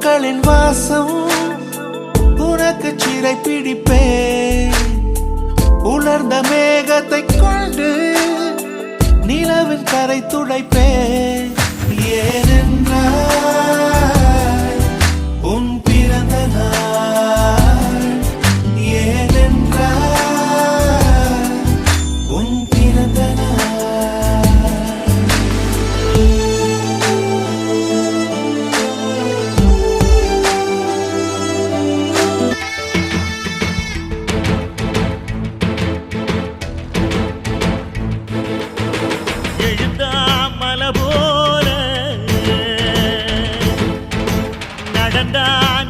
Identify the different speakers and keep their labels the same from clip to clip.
Speaker 1: பூக்களின் வாசம் உனக்கு சிறை பிடிப்பேன். உலர்ந்த மேகத்தை கொண்டு நிலவின் கரை துடைப்பேன். ஏனென்றால் உன் பிறந்த நாள், ஏனென்றால் உன் பிறந்த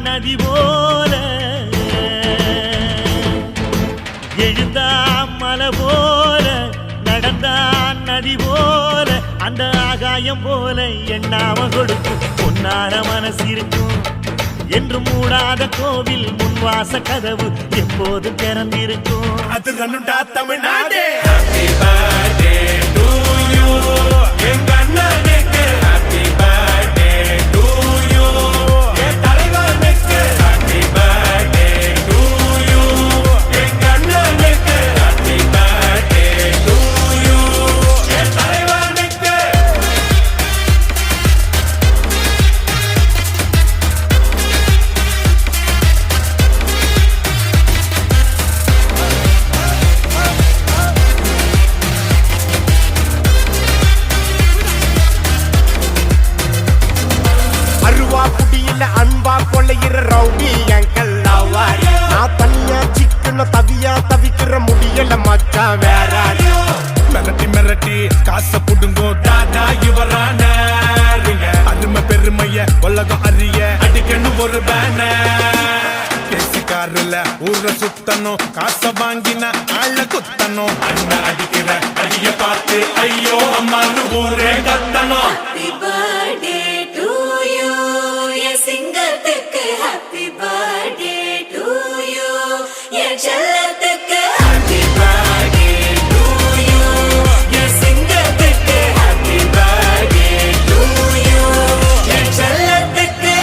Speaker 2: நதி போல எழுந்தா மலை போல நடந்தான் நதி போல அந்த ஆகாயம் போல எண்ணாம கொடுக்கும் பொன்னார மனசு இருக்கும் என்று மூடாத கோவில் முன்வாச கதவு எப்போது திறந்திருக்கும். அது கண்ணுண்டா Tamil Nadu. Happy birthday to you எங்க அண்ணனுக்கு. Happy birthday to you என் தலைவனுக்கு. Happy birthday to you எங்க அண்ணனுக்கு. Happy birthday to you என் தலைவனுக்கு. அன்பா கொள்ளையிற ரவுடி எங்கள் லவ்வாரி. நான் தனியா சிக்கன தவியா தவிக்கிற முடியல மச்சான் வேற. மிரட்டி மிரட்டி காசை புடுங்கோ தாதா இவரான அருமை பெருமைய உலகம் அறிய அடிக்கணும் ஒரு பேனர். கேசிக்காரில் ஊர சுத்தணும், காசை வாங்கின ஆள குத்தணும். அண்ணன் அடிக்கிற அடிய பார்த்து ஐயோ அம்மானு ஊரே கத்தணும்.
Speaker 3: சிங்கத்துக்கு ஹாப்பி பர்த்டே டு யூ என் செல்லத்துக்கு ஹாப்பி பர்த்டே டு யூ என் சிங்கத்துக்கு ஹாப்பி பர்த்டே டு யூ என் செல்லத்துக்கு.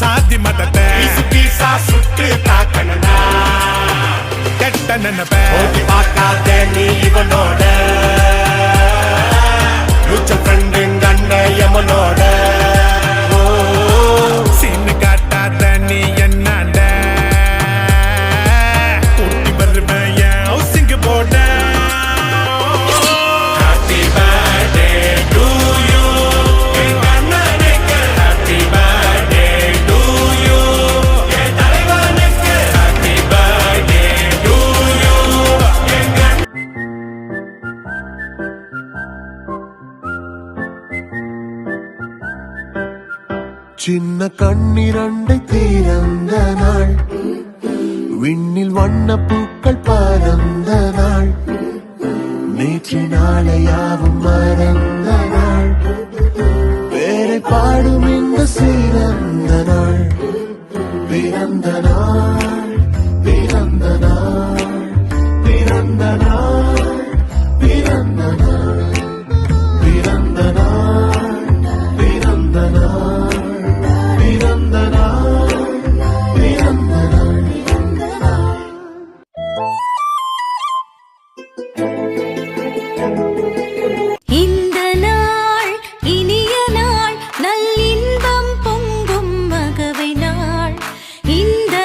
Speaker 3: சாதி மதத்தை பீசா சுட்டு தாக்கணும்டா. கெட்ட நினைப்ப ஓட்டி பார்க்காத நீ இவனோட மியூச்சுவல் ஃப்ரெண்டு கண்ணையமனோட. சீனு காட்டாத நீ என்னாண்ட கூட்டி வருவேன் என் ஹவுசிங் போட. Happy birthday to you எங்க அண்ணனுக்கு. Happy birthday to you என் தலைவனுக்கு. Happy birthday to you எங்க
Speaker 1: சின்ன கண்ணிரண்டை திறந்த நாள், விண்ணில் வண்ண பூக்கள் பறந்த நாள், நேற்று நாளை யாவும் மறந்த நாள், பேரை பாடும் இந்த சிறந்த நாள், பிறந்த நாள், பிறந்த நாள், பிறந்த நாள், பிறந்த நாள், பிறந்த நாள், பிறந்த நாள், பிறந்த நாள், பிறந்த நாள்.
Speaker 3: இந்த நாள் இனிய நாள், நல்லின்பம் பொங்கும் மகவை நாள். இந்த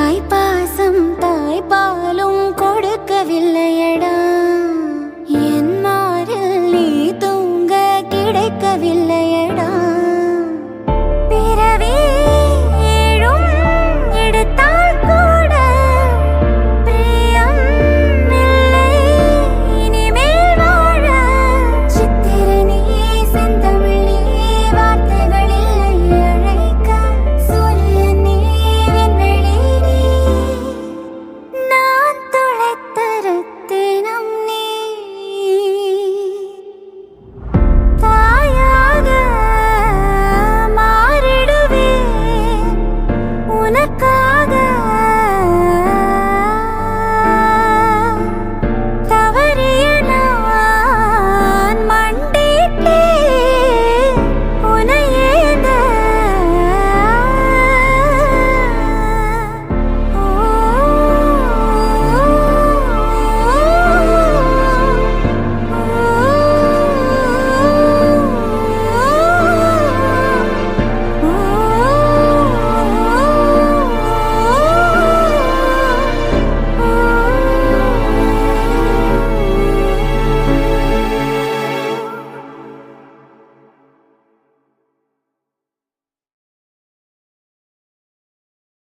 Speaker 3: தாய் பாசம் தாய் பாலும் கொடுக்கவில்லை.